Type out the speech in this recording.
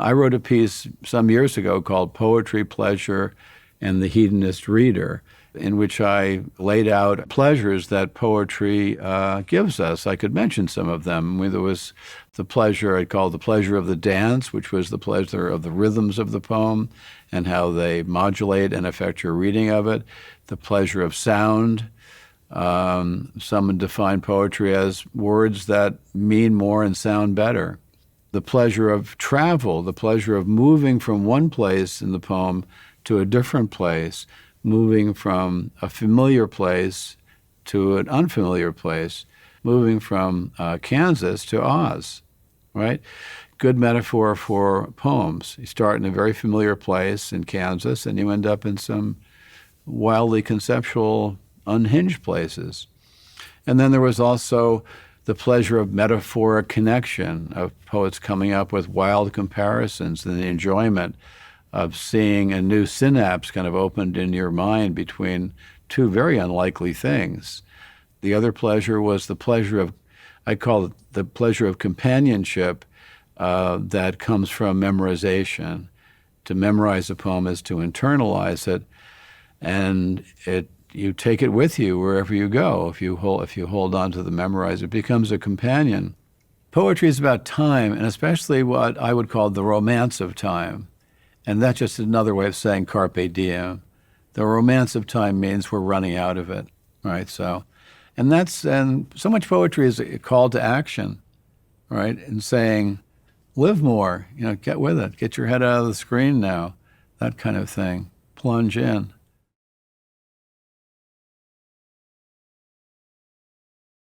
I wrote a piece some years ago called Poetry, Pleasure, and the Hedonist Reader, in which I laid out pleasures that poetry gives us. I could mention some of them. There was the pleasure, I'd call the pleasure of the dance, which was the pleasure of the rhythms of the poem and how they modulate and affect your reading of it. The pleasure of sound. Some define poetry as words that mean more and sound better. The pleasure of travel, the pleasure of moving from one place in the poem to a different place, moving from a familiar place to an unfamiliar place, moving from Kansas to Oz, right? Good metaphor for poems. You start in a very familiar place in Kansas and you end up in some wildly conceptual, unhinged places. And then there was also the pleasure of metaphoric connection, of poets coming up with wild comparisons and the enjoyment of seeing a new synapse kind of opened in your mind between two very unlikely things. The other pleasure was the pleasure of, I call it the pleasure of companionship that comes from memorization. To memorize a poem is to internalize it, and you take it with you wherever you go. If you hold on to the memorizer, it becomes a companion. Poetry is about time, and especially what I would call the romance of time. And that's just another way of saying carpe diem. The romance of time means we're running out of it, right? And so much poetry is a call to action, right? And saying, live more, get with it, get your head out of the screen now, that kind of thing. Plunge in.